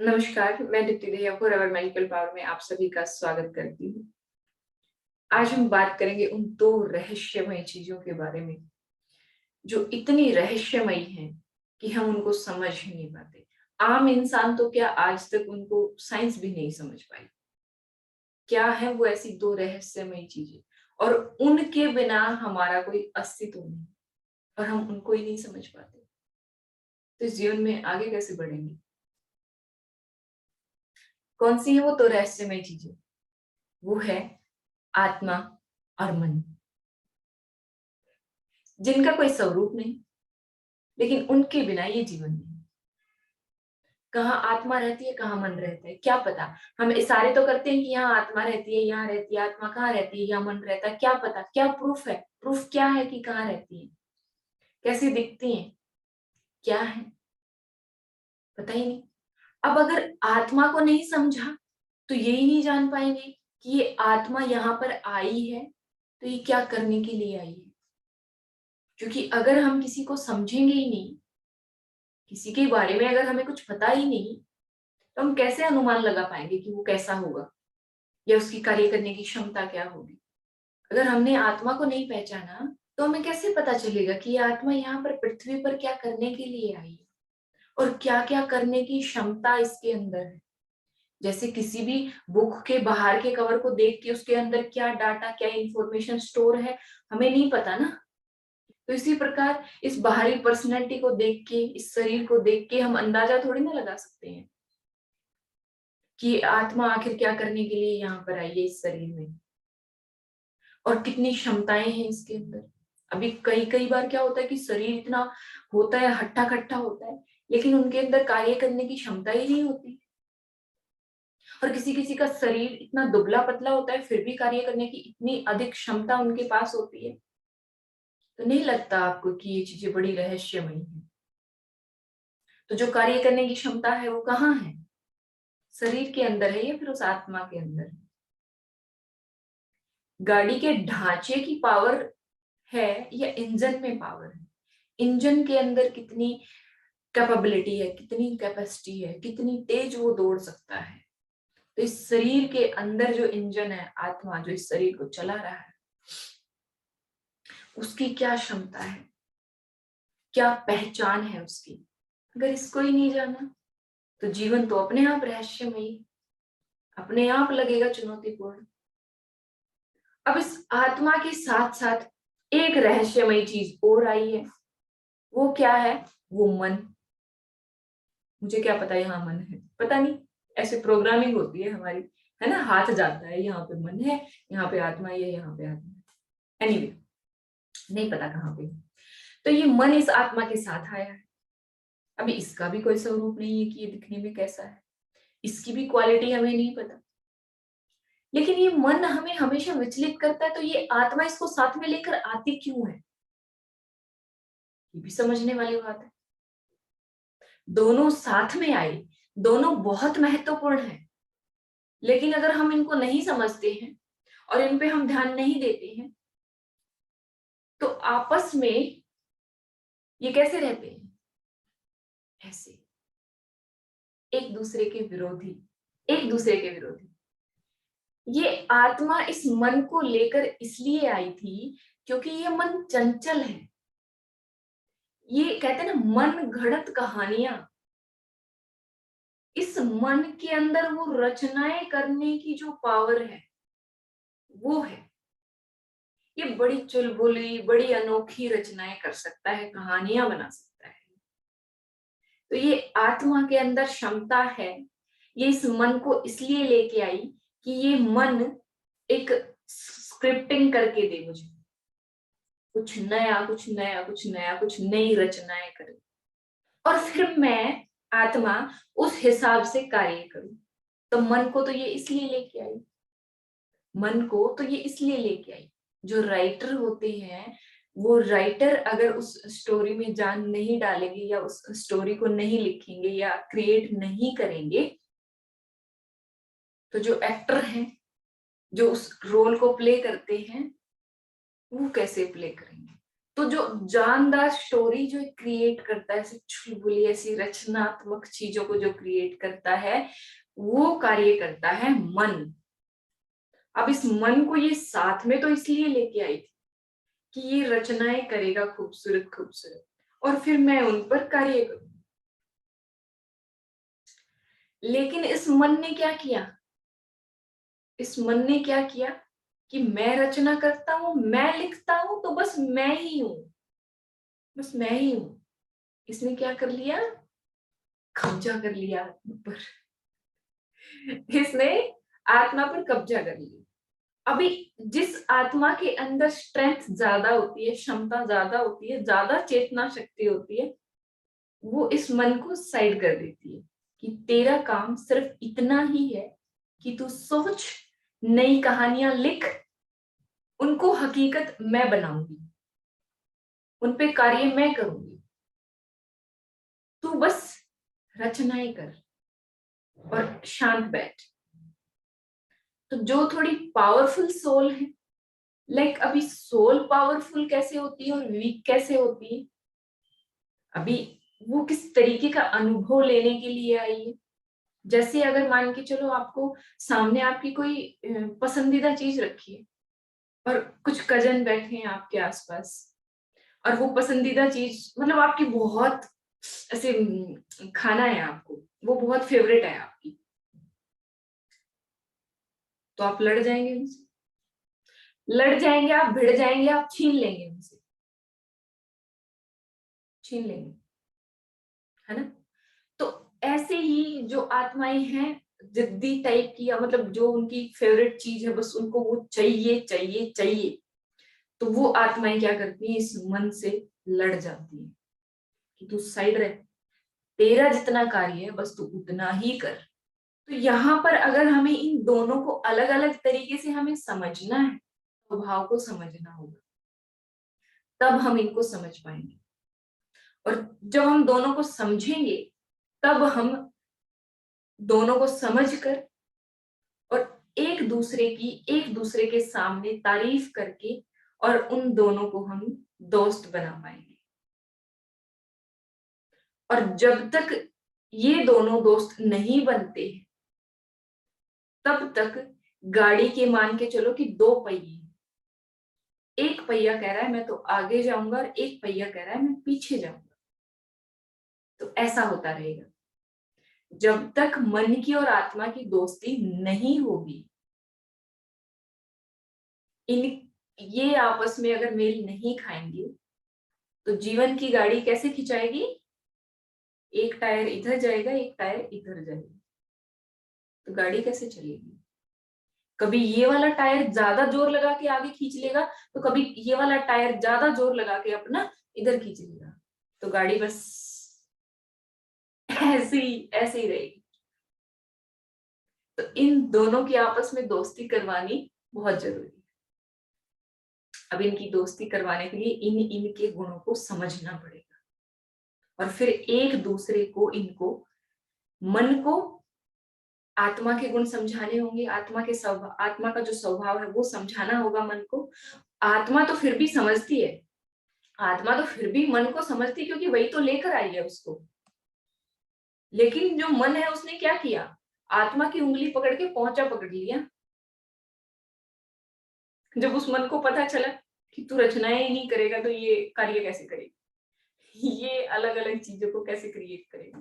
नमस्कार, मैं Deepti Dahiya forever medical power में आप सभी का स्वागत करती हूँ। आज हम बात करेंगे उन 2 रहस्यमय चीज़ों के बारे में, जो इतनी रहस्यमयी हैं कि हम उनको समझ ही नहीं पाते। आम इंसान तो क्या आज तक उनको साइंस भी नहीं समझ पाई। क्या है वो ऐसी 2 रहस्यमयी चीज़ें और उनके बिना हमारा कोई अस्तित्व नहीं और हम उनको ही नहीं समझ पाते। तो इस जीवन में आगे कैसे बढ़ेंगे? कौन-सी है वो 2 रहस्यमयी चीज़ें? वो है आत्मा और मन। जिनका कोई स्वरूप नहीं, लेकिन उनके बिना ये जीवन नहीं। कहाँ आत्मा रहती है, कहाँ मन रहता है, क्या पता? हम इशारे तो करते हैं कि यहाँ आत्मा रहती है, यहाँ रहती है, आत्मा कहाँ रहती है, यहाँ मन रहता है, क्या पता? क्या प्रूफ है? प्रूफ क्या है कि कहाँ रहती है? कैसी दिखती हैं? क्या है? पता ही नहीं। अब अगर आत्मा को नहीं समझा, तो ये ही नहीं जान पाएँगे कि ये आत्मा यहाँ पर आई है, तो ये क्या करने के लिए आई है? क्योंकि अगर हम किसी को समझेंगे ही नहीं, किसी के बारे में अगर हमें कुछ पता ही नहीं, तो हम कैसे अनुमान लगा पाएँगे कि वो कैसा होगा या उसकी कार्य करने की क्षमता क्या होगी? अगर हमने आत्मा को नहीं पहचाना, तो हमें कैसे पता चलेगा कि ये आत्मा यहाँ पर पृथ्वी पर क्या करने के लिए आई है और क्या-क्या करने की क्षमता इसके अंदर है? जैसे किसी भी बुक के बाहर के कवर को देख के उसके अंदर क्या डाटा, क्या इन्फॉर्मेशन स्टोर है, हमें नहीं पता ना। तो इसी प्रकार इस बाहरी पर्सनैलिटी को देख के, इस शरीर को देख के हम अंदाजा थोड़ी ना लगा सकते हैं कि आत्मा आखिर क्या करने के लिए यहाँ पर आई है इस शरीर में और कितनी क्षमताएँ हैं इसके अंदर। अभी कई-कई बार क्या होता है कि शरीर इतना होता है, हट्टा-कट्टा होता है, लेकिन उनके अंदर कार्य करने की क्षमता ही नहीं होती। और किसी-किसी का शरीर इतना दुबला-पतला होता है, फिर भी कार्य करने की इतनी अधिक क्षमता उनके पास होती है। तो नहीं लगता आपको कि ये चीज़ें बड़ी रहस्यमयी हैं? तो जो कार्य करने की क्षमता है वो कहाँ है? शरीर के अंदर है या फिर उस आत्मा के अंदर है? गाड़ी के ढांचे की पावर है या इंजन में पावर है? इंजन के अंदर कितनी कैपेबिलिटी है, कितनी कैपेसिटी है, कितनी तेज वो दौड़ सकता है। तो इस शरीर के अंदर जो इंजन है, आत्मा जो इस शरीर को चला रहा है, उसकी क्या क्षमता है? क्या पहचान है उसकी? अगर इसको ही नहीं जाना, तो जीवन तो अपने आप रहस्यमयी, अपने आप लगेगा चुनौतीपूर्ण। अब इस आत्मा के साथ-साथ एक रहस्यमयी चीज़ और आई है, वो क्या है? वो मन। मुझे क्या पता यहाँ मन है, पता नहीं, ऐसे प्रोग्रामिंग होती है हमारी, है ना? हाथ जाता है, यहाँ पे मन है, यहाँ पे आत्मा है, यहाँ पे आत्मा है। एनीवे, नहीं पता कहाँ पे है। तो ये मन इस आत्मा के साथ आया है। अभी इसका भी कोई स्वरूप नहीं है कि ये दिखने में कैसा है, इसकी भी क्वालिटी हमें नहीं पता। लेकिन ये मन हमें हमेशा विचलित करता है, तो ये आत्मा इसको साथ में लेकर आती क्यों है? ये भी समझने वाली बात है। दोनों साथ में आए, दोनों बहुत महत्वपूर्ण हैं। लेकिन अगर हम इनको नहीं समझते हैं और इन पे हम ध्यान नहीं देते हैं, तो आपस में ये कैसे रहते हैं? ऐसे, एक दूसरे के विरोधी, एक दूसरे के विरोधी। ये आत्मा इस मन को लेकर इसलिए आई थी, क्योंकि ये मन चंचल है। ये कहते हैं ना, मन घड़त कहानियाँ, इस मन के अंदर वो रचनाएँ करने की जो पावर है, वो है। ये बड़ी चुलबुली, बड़ी अनोखी रचनाएँ कर सकता है, कहानियाँ बना सकता है। तो ये आत्मा के अंदर क्षमता है, ये इस मन को इसलिए लेके आई कि ये मन एक स्क्रिप्टिंग करके दे मुझे। कुछ नया, कुछ नया, कुछ नया, कुछ नई रचनाएँ करे और फिर मैं, आत्मा, उस हिसाब से कार्य करूँ। तो मन को तो ये इसलिए लेके आई, मन को तो ये इसलिए लेके आई। जो राइटर होते हैं, वो राइटर अगर उस स्टोरी में जान नहीं डालेंगे या उस स्टोरी को नहीं लिखेंगे या क्रिएट नहीं करेंगे, तो जो एक्टर हैं, जो उस रोल को प्ले करते हैं, वो कैसे प्ले करेंगे? तो जो जानदार स्टोरी जो क्रिएट करता है, ऐसी चुलबुली ऐसी रचनात्मक चीजों को जो क्रिएट करता है, वो कार्य करता है मन। अब इस मन को ये साथ में तो इसलिए लेके आई थी कि ये रचनाएं करेगा खूबसूरत खूबसूरत, और फिर मैं उन पर कार्य करूं। लेकिन इस मन ने क्या किया, इस मन ने क्या किया कि मैं रचना करता हूं, मैं लिखता हूं, तो बस मैं ही हूं, बस मैं ही हूं। इसने क्या कर लिया, कब्जा कर लिया आत्मा पर। इसने आत्मा पर कब्जा कर लिया। अभी जिस आत्मा के अंदर स्ट्रेंथ ज्यादा होती है, क्षमता ज्यादा होती है, ज्यादा चेतना शक्ति होती है, वो इस मन को साइड कर देती है कि तेरा काम सिर्फ इतना ही है कि तू सोच, नई कहानियां लिख, उनको हकीकत मैं बनाऊंगी, उन पे कार्य मैं करूंगी, तू बस रचनाएं कर और शांत बैठ। तो जो थोड़ी पावरफुल सोल है, लाइक अभी सोल पावरफुल कैसे होती है और वीक कैसे होती है, अभी वो किस तरीके का अनुभव लेने के लिए आई है। जैसे अगर मान के चलो आपको सामने आपकी कोई पसंदीदा चीज रखी है और कुछ कजन बैठे हैं आपके आसपास, और वो पसंदीदा चीज मतलब आपकी बहुत ऐसे खाना है आपको, वो बहुत फेवरेट है आपकी, तो आप लड़ जाएंगे उनसे, लड़ जाएंगे, आप भिड़ जाएंगे, आप छीन लेंगे उनसे, छीन लेंगे, है ना। तो ऐसे ही जो आत्माएं हैं जिद्दी टाइप की, या मतलब जो उनकी फेवरेट चीज है बस उनको वो चाहिए चाहिए चाहिए, तो वो आत्माएं क्या करती हैं, इस मन से लड़ जाती है कि तू साइड रह, तेरा जितना कार्य है बस तू उतना ही कर। तो यहाँ पर अगर हमें इन दोनों को अलग अलग तरीके से हमें समझना है, स्वभाव को समझना होगा, तब हम इनको समझ पाएंगे। और जब हम दोनों को समझेंगे, तब हम दोनों को समझकर और एक दूसरे के सामने तारीफ करके और उन दोनों को हम दोस्त बना पाएंगे। और जब तक ये दोनों दोस्त नहीं बनते, तब तक गाड़ी के मान के चलो कि दो पहिए, एक पहिया कह रहा है मैं तो आगे जाऊंगा और एक पहिया कह रहा है मैं पीछे जाऊंगा, तो ऐसा होता रहेगा। जब तक मन की और आत्मा की दोस्ती नहीं होगी, इन ये आपस में अगर मेल नहीं खाएंगे, तो जीवन की गाड़ी कैसे खिंचाएगी, एक टायर इधर जाएगा एक टायर इधर जाएगा, तो गाड़ी कैसे चलेगी। कभी ये वाला टायर ज्यादा जोर लगा के आगे खींच लेगा, तो कभी ये वाला टायर ज्यादा जोर लगा के अपना इधर खींच लेगा, तो गाड़ी बस ऐसी ऐसे ही रहेगी। तो इन दोनों की आपस में दोस्ती करवानी बहुत जरूरी है। अब इनकी दोस्ती करवाने के लिए इनके गुणों को समझना पड़ेगा, और फिर एक दूसरे को, इनको मन को आत्मा के गुण समझाने होंगे, आत्मा का जो स्वभाव है वो समझाना होगा मन को। आत्मा तो फिर भी समझती है, आत्मा तो फिर भी मन को समझती है, क्योंकि वही तो लेकर आई है उसको। लेकिन जो मन है उसने क्या किया, आत्मा की उंगली पकड़ के पहुंचा पकड़ लिया। जब उस मन को पता चला कि तू रचनाएं ही नहीं करेगा, तो ये कार्य कैसे करेगा, ये अलग अलग चीजों को कैसे क्रिएट करेगा,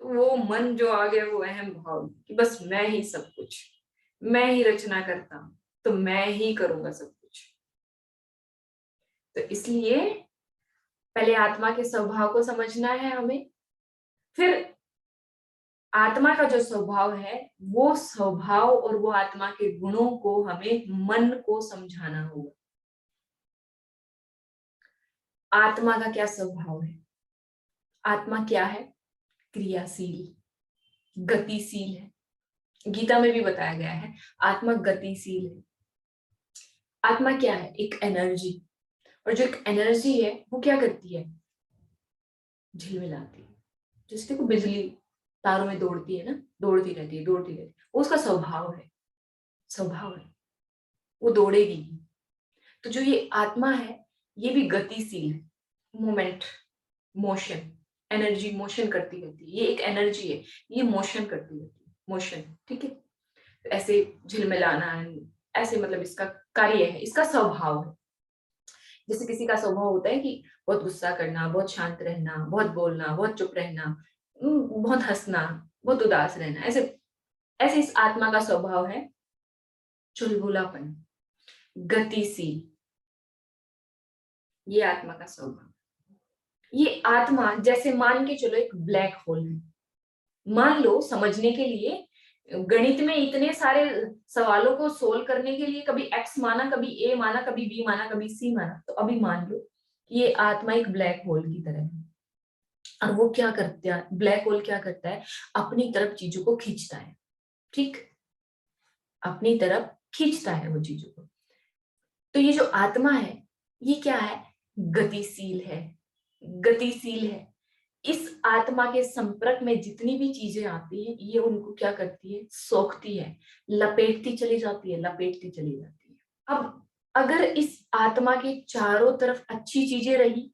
तो वो मन जो आ गया वो अहम भाव कि बस मैं ही सब कुछ, मैं ही रचना करता हूं, तो मैं ही करूंगा सब कुछ। तो इसलिए पहले आत्मा के स्वभाव को समझना है हमें, फिर आत्मा का जो स्वभाव है वो स्वभाव और वो आत्मा के गुणों को हमें मन को समझाना होगा। आत्मा का क्या स्वभाव है, आत्मा क्या है, क्रियाशील, गतिशील है। गीता में भी बताया गया है आत्मा गतिशील है। आत्मा क्या है, एक एनर्जी, और जो एक एनर्जी है वो क्या करती है, झिलमिलाती है। जैसे देखो बिजली तारों में दौड़ती है ना, दौड़ती रहती है दौड़ती रहती है, वो उसका स्वभाव है, स्वभाव है, वो दौड़ेगी। तो जो ये आत्मा है ये भी गतिशील है, मोमेंट, मोशन, एनर्जी मोशन करती रहती है, ये एक एनर्जी है, ये मोशन करती रहती है, मोशन, ठीक है। ऐसे झिलमिलाना, ऐसे मतलब इसका कार्य है, इसका स्वभाव है। जैसे किसी का स्वभाव होता है कि बहुत गुस्सा करना, बहुत शांत रहना, बहुत बोलना, बहुत चुप रहना, बहुत हंसना, बहुत उदास रहना, ऐसे ऐसे इस आत्मा का स्वभाव है चुलबुलापन, गतिशील, ये आत्मा का स्वभाव। ये आत्मा जैसे मान के चलो एक ब्लैक होल है, मान लो समझने के लिए, गणित में इतने सारे सवालों को सोल्व करने के लिए कभी एक्स माना, कभी ए माना, कभी बी माना, कभी सी माना, तो अभी मान लो कि ये आत्मा एक ब्लैक होल की तरह है। और वो क्या करता है, ब्लैक होल क्या करता है, अपनी तरफ चीजों को खींचता है, ठीक, अपनी तरफ खींचता है वो चीजों को। तो ये जो आत्मा है, ये क्या है, गतिशील है, गतिशील है। इस आत्मा के संपर्क में जितनी भी चीजें आती है, ये उनको क्या करती है, सोखती है, लपेटती चली जाती है, लपेटती चली जाती है। अब अगर इस आत्मा के चारों तरफ अच्छी चीजें रही,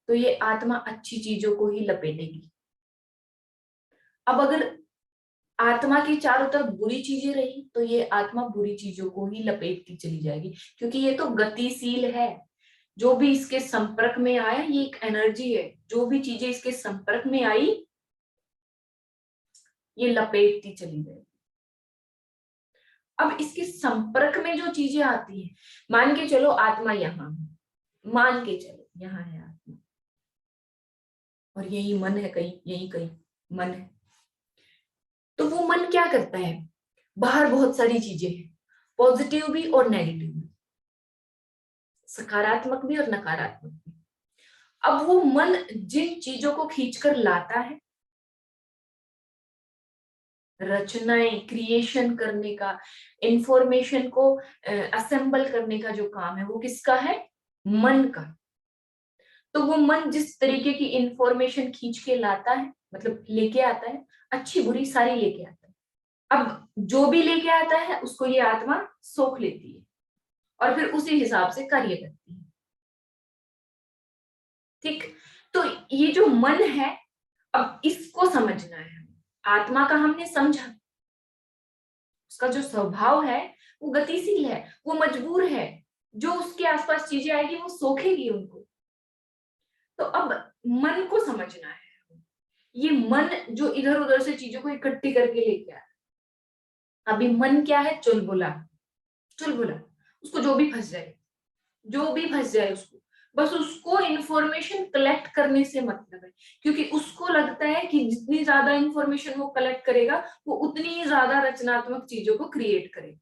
तो ये आत्मा अच्छी चीजों को ही लपेटेगी। अब अगर आत्मा की चारों तरफ बुरी चीजें रही, तो ये आत्मा बुरी चीजों को ही लपेटती चली जाएगी, क्योंकि ये तो गतिशील है। जो भी इसके संपर्क में आया, ये एक एनर्जी है, जो भी चीजें इसके संपर्क में आई, ये लपेटती चली जाएगी। अब इसके संपर्क में जो चीजें आती है, मान के चलो आत्मा यहाँ है, मान के चलो यहाँ है आत्मा, और यही मन है, कहीं यही कहीं मन है, तो वो मन क्या करता है, बाहर बहुत सारी चीजें हैं, पॉजिटिव भी और नेगेटिव भी, सकारात्मक भी और नकारात्मक भी। अब वो मन जिन चीजों को खींचकर लाता है, रचनाएं क्रिएशन करने का, इंफॉर्मेशन को असेंबल करने का जो काम है, वो किसका है, मन का। तो वो मन जिस तरीके की इंफॉर्मेशन खींच के लाता है, मतलब लेके आता है, अच्छी बुरी सारी लेके आता है। अब जो भी लेके आता है उसको ये आत्मा सोख लेती है, और फिर उसी हिसाब से कार्य करती है, ठीक। तो ये जो मन है, अब इसको समझना है। आत्मा का हमने समझा, उसका जो स्वभाव है वो गतिशील है, वो मजबूर है, जो उसके आसपास चीजें आएगी वो सोखेगी उनको। तो अब मन को समझना है, ये मन जो इधर उधर से चीजों को इकट्ठी करके लेके आया, अभी मन क्या है, चुलबुला, चुलबुला, उसको जो भी फंस जाए, जो भी फंस जाए उसको, बस उसको इंफॉर्मेशन कलेक्ट करने से मतलब है, क्योंकि उसको लगता है कि जितनी ज्यादा इंफॉर्मेशन वो कलेक्ट करेगा, वो उतनी ही ज्यादा रचनात्मक चीजों को क्रिएट करेगा।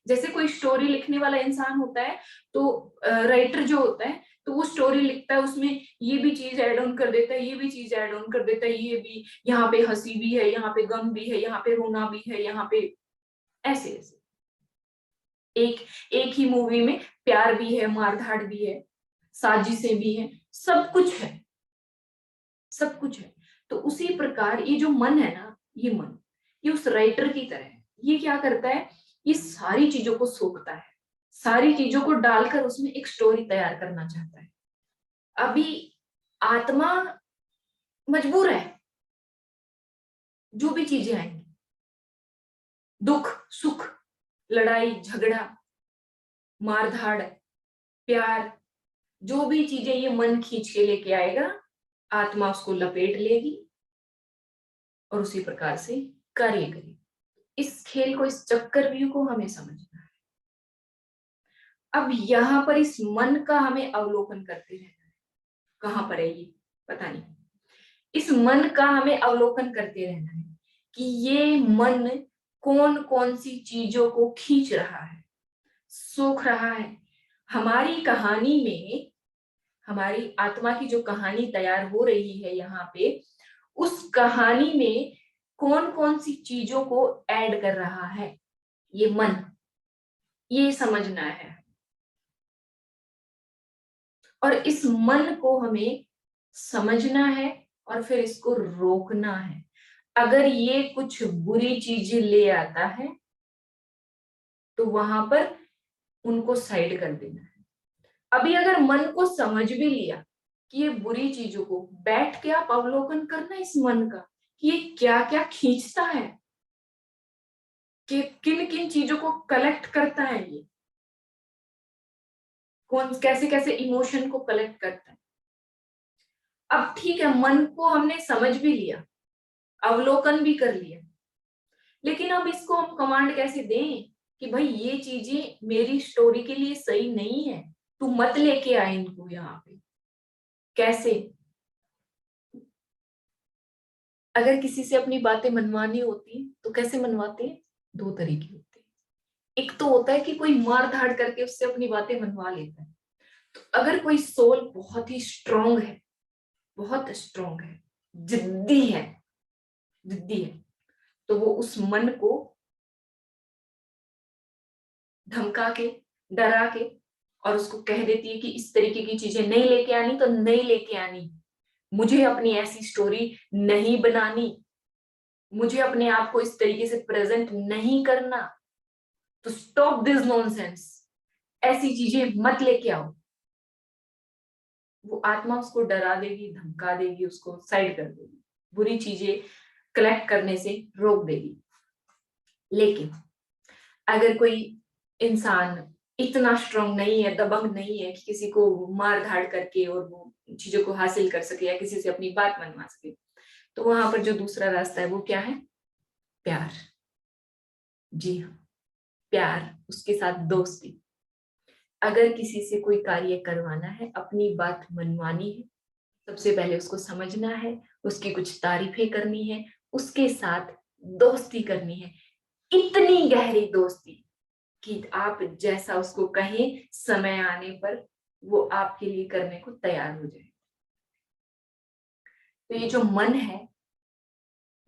जैसे कोई स्टोरी लिखने वाला इंसान होता है, तो राइटर जो होता है, तो वो स्टोरी लिखता है, उसमें ये भी चीज ऐड ऑन कर देता है, ये भी चीज ऐड ऑन कर देता है, ये भी, यहाँ पे हंसी भी है, यहाँ पे गम भी है, यहाँ पे रोना भी है, यहाँ पे ऐसे ऐसे, एक एक ही मूवी में प्यार भी है, मारधाड़ भी है, साजिशें भी हैं, सब कुछ है, सब कुछ है। तो उसी प्रकार ये जो मन है ना, ये मन, ये उस राइटर की तरह है। ये क्या करता है, ये सारी चीजों को सोखता है, सारी चीजों को डालकर उसमें एक स्टोरी तैयार करना चाहता है। अभी आत्मा मजबूर है, जो भी चीजें आएंगी, दुख सुख, लड़ाई झगड़ा, मारधाड़, प्यार, जो भी चीजें ये मन खींच के लेके आएगा, आत्मा उसको लपेट लेगी और उसी प्रकार से कार्य करेगी। इस खेल को, इस चक्रव्यूह को हमें समझना है। अब यहाँ पर इस मन का हमें अवलोकन करते रहना है। कहाँ पर है ये, पता नहीं। इस मन का हमें अवलोकन करते रहना है कि ये मन कौन कौन सी चीजों को खींच रहा है, सोख रहा है। हमारी कहानी में, हमारी आत्मा की जो कहानी तैयार हो रही है यहाँ पे, उस कहानी में कौन कौन सी चीजों को ऐड कर रहा है ये मन, ये समझना है। और इस मन को हमें समझना है और फिर इसको रोकना है। अगर ये कुछ बुरी चीजें ले आता है, तो वहां पर उनको साइड कर देना है। अभी अगर मन को समझ भी लिया कि ये बुरी चीजों को, बैठ के आप अवलोकन करना इस मन का कि ये क्या क्या खींचता है, कि किन किन चीजों को कलेक्ट करता है, ये कौन कैसे कैसे इमोशन को कलेक्ट करता है। अब ठीक है, मन को हमने समझ भी लिया, अवलोकन भी कर लिया, लेकिन अब इसको हम कमांड कैसे दें कि भाई ये चीजें मेरी स्टोरी के लिए सही नहीं है, तू मत लेके आए इनको यहाँ पे। कैसे? अगर किसी से अपनी बातें मनवानी होती है तो कैसे मनवाते हैं? दो तरीके होते हैं। एक तो होता है कि कोई मार धाड़ करके उससे अपनी बातें मनवा लेता है। तो अगर कोई सोल बहुत ही स्ट्रोंग है, बहुत स्ट्रोंग है, जिद्दी है, जिद्दी है, तो वो उस मन को धमका के, डरा के, और उसको कह देती है कि इस तरीके की चीजें नहीं लेके आनी तो नहीं लेके आनी, मुझे अपनी ऐसी स्टोरी नहीं बनानी, मुझे अपने आप को इस तरीके से प्रेजेंट नहीं करना, तो स्टॉप दिस नॉनसेंस, ऐसी चीजें मत लेके आओ। वो आत्मा उसको डरा देगी, धमका देगी, उसको साइड कर देगी, बुरी चीजें कलेक्ट करने से रोक देगी। लेकिन अगर कोई इंसान इतना स्ट्रांग नहीं है, दबंग नहीं है कि किसी को मार धाड़ करके और वो चीजों को हासिल कर सके या किसी से अपनी बात मनवा सके, तो वहां पर जो दूसरा रास्ता है वो क्या है? प्यार। जी हाँ, प्यार, उसके साथ दोस्ती। अगर किसी से कोई कार्य करवाना है, अपनी बात मनवानी है, सबसे पहले उसको समझना है, उसकी कुछ तारीफें करनी है, उसके साथ दोस्ती करनी है, इतनी गहरी दोस्ती कि आप जैसा उसको कहें, समय आने पर वो आपके लिए करने को तैयार हो जाए। तो ये जो मन है,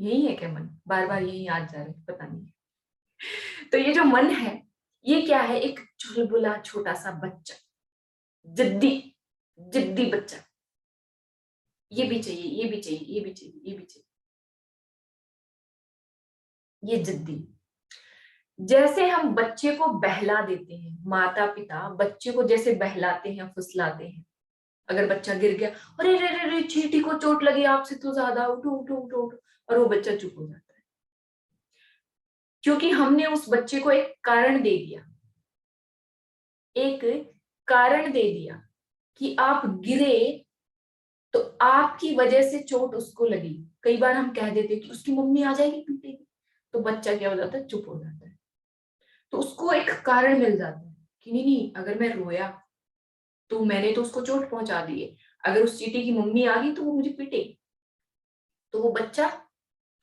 यही है क्या मन? बार बार यही याद जा रहा है, पता नहीं। तो ये जो मन है, ये क्या है? एक चुलबुला छोटा सा बच्चा, जिद्दी, जिद्दी बच्चा। ये भी चाहिए, ये भी चाहिए, ये भी चाहिए, ये भी चाहिए, ये जिद्दी। जैसे हम बच्चे को बहला देते हैं, माता पिता बच्चे को जैसे बहलाते हैं, फुसलाते हैं। अगर बच्चा गिर गया, अरे रे रे रे, चींटी को चोट लगी आपसे तो ज्यादा, उठो उठो उठो उठो, और वो बच्चा चुप हो जाता है, क्योंकि हमने उस बच्चे को एक कारण दे दिया, एक कारण दे दिया कि आप गिरे तो आपकी वजह से चोट उसको लगी। कई बार हम कह देते कि उसकी मम्मी आ जाएगी पीटेगी, तो बच्चा क्या हो जाता है? चुप हो जाता है। तो उसको एक कारण मिल जाता है कि नहीं नहीं, अगर मैं रोया तो मैंने तो उसको चोट पहुंचा दी है, अगर उस चींटी की मम्मी आ गई तो वो मुझे पीटेगी। तो वो बच्चा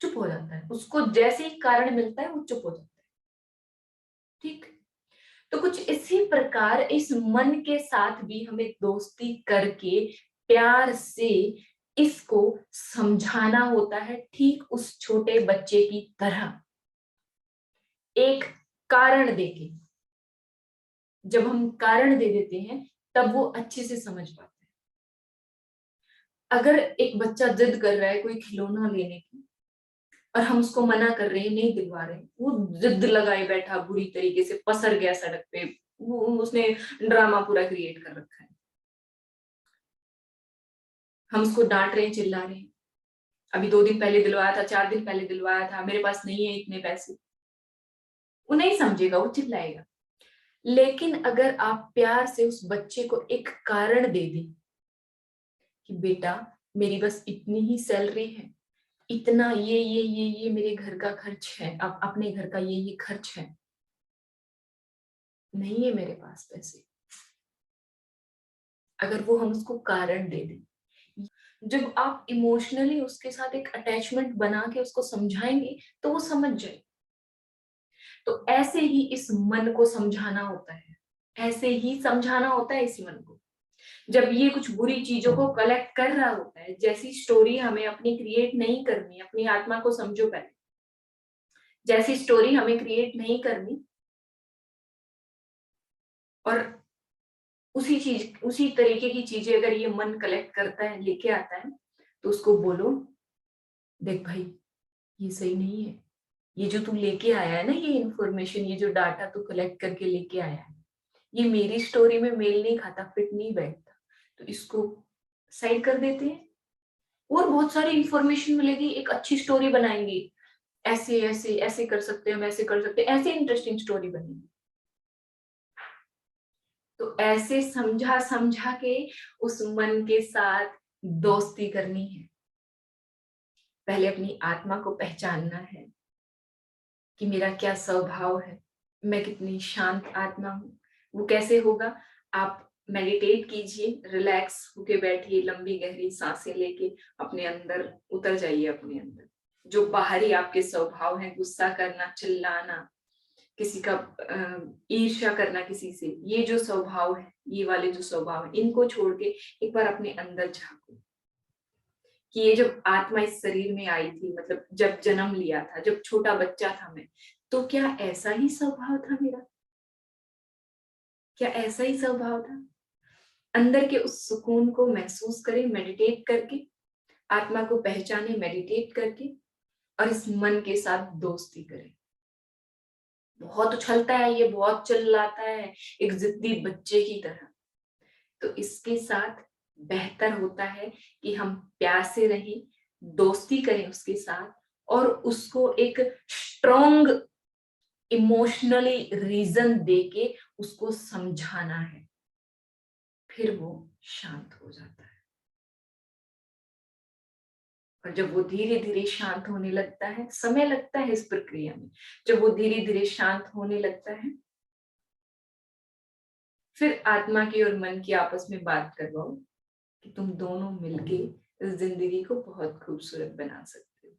चुप हो जाता है, उसको जैसे ही कारण मिलता है वो चुप हो जाता है। ठीक। तो कुछ इसी प्रकार इस मन के साथ भी हमें दोस्ती करके प्यार से इसको समझाना होता है, ठीक उस छोटे बच्चे की तरह, एक कारण देके। जब हम कारण दे देते हैं तब वो अच्छे से समझ पाते हैं। अगर एक बच्चा जिद कर रहा है कोई खिलौना लेने की और हम उसको मना कर रहे हैं, नहीं दिलवा रहे हैं, वो जिद लगाए बैठा, बुरी तरीके से पसर गया सड़क पे, वो उसने ड्रामा पूरा क्रिएट कर रखा है, हम उसको डांट रहे हैं, चिल्ला रहे हैं, अभी 2 दिन पहले दिलवाया था, 4 दिन पहले दिलवाया था, मेरे पास नहीं है इतने पैसे, वो नहीं समझेगा, वो चिल्लाएगा। लेकिन अगर आप प्यार से उस बच्चे को एक कारण दे दें कि बेटा मेरी बस इतनी ही सैलरी है, इतना ये मेरे घर का खर्च है, अब अपने घर का ये खर्च है, नहीं है मेरे पास पैसे, अगर वो हम उसको कारण दे दें, जब आप इमोशनली उसके साथ एक अटैचमेंट बना के उसको समझाएंगे तो वो समझ जाए। तो ऐसे ही इस मन को समझाना होता है, ऐसे ही समझाना होता है इस मन को। जब ये कुछ बुरी चीजों को कलेक्ट कर रहा होता है, जैसी स्टोरी हमें अपनी क्रिएट नहीं करनी, अपनी आत्मा को समझो पहले, जैसी स्टोरी हमें क्रिएट नहीं करनी, और उसी तरीके की चीजें अगर ये मन कलेक्ट करता है, लेके आता है, तो उसको बोलो, देख भाई ये सही नहीं है, ये जो तू लेके आया है ना, ये इन्फॉर्मेशन, ये जो डाटा तू कलेक्ट करके लेके आया है, ये मेरी स्टोरी में मेल नहीं खाता, फिट नहीं बैठता, तो इसको साइड कर देते हैं और बहुत सारी इंफॉर्मेशन मिलेगी, एक अच्छी स्टोरी बनाएंगे, ऐसे ऐसे ऐसे कर सकते हैं, हम ऐसे कर सकते हैं, ऐसे इंटरेस्टिंग स्टोरी बनेगी। तो ऐसे समझा समझा के उस मन के साथ दोस्ती करनी है। पहले अपनी आत्मा को पहचानना है कि मेरा क्या स्वभाव है, मैं कितनी शांत आत्मा हूँ। वो कैसे होगा? आप मेडिटेट कीजिए, रिलैक्स होके बैठिए, लंबी गहरी सांसें लेके अपने अंदर उतर जाइए, अपने अंदर जो बाहरी आपके स्वभाव है, गुस्सा करना, चिल्लाना, किसी का ईर्ष्या करना किसी से, ये जो स्वभाव है, ये वाले जो स्वभाव है, इनको छोड़ के एक बार अपने अंदर झांको कि ये जब आत्मा इस शरीर में आई थी, मतलब जब जन्म लिया था, जब छोटा बच्चा था मैं, तो क्या ऐसा ही स्वभाव था मेरा? क्या ऐसा ही स्वभाव था? अंदर के उस सुकून को महसूस करें मेडिटेट करके, आत्मा को पहचाने मेडिटेट करके, और इस मन के साथ दोस्ती करें। बहुत उछलता है ये, बहुत चिल्लाता है, एक जिद्दी बच्चे की तरह, तो इसके साथ बेहतर होता है कि हम प्यार से रहें, दोस्ती करें उसके साथ, और उसको एक स्ट्रॉन्ग इमोशनली रीजन देके उसको समझाना है, फिर वो शांत हो जाता है। और जब वो धीरे धीरे शांत होने लगता है, समय लगता है इस प्रक्रिया में, जब वो धीरे धीरे शांत होने लगता है, फिर आत्मा की और मन की आपस में बात करवाओ कि तुम दोनों मिलके इस जिंदगी को बहुत खूबसूरत बना सकते हो,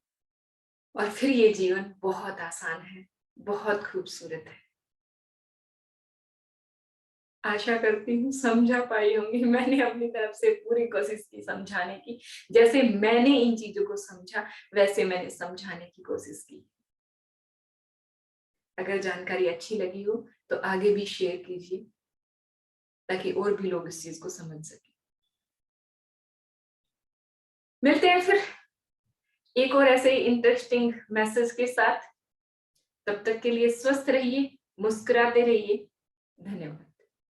और फिर ये जीवन बहुत आसान है, बहुत खूबसूरत है। आशा करती हूँ समझा पाई होंगी। मैंने अपनी तरफ से पूरी कोशिश की समझाने की, जैसे मैंने इन चीजों को समझा वैसे मैंने समझाने की कोशिश की। अगर जानकारी अच्छी लगी हो तो आगे भी शेयर कीजिए ताकि और भी लोग इस चीज को समझ सके। मिलते हैं फिर एक और ऐसे इंटरेस्टिंग मैसेज के साथ। तब तक के लिए स्वस्थ रहिए, मुस्कुराते रहिए। धन्यवाद।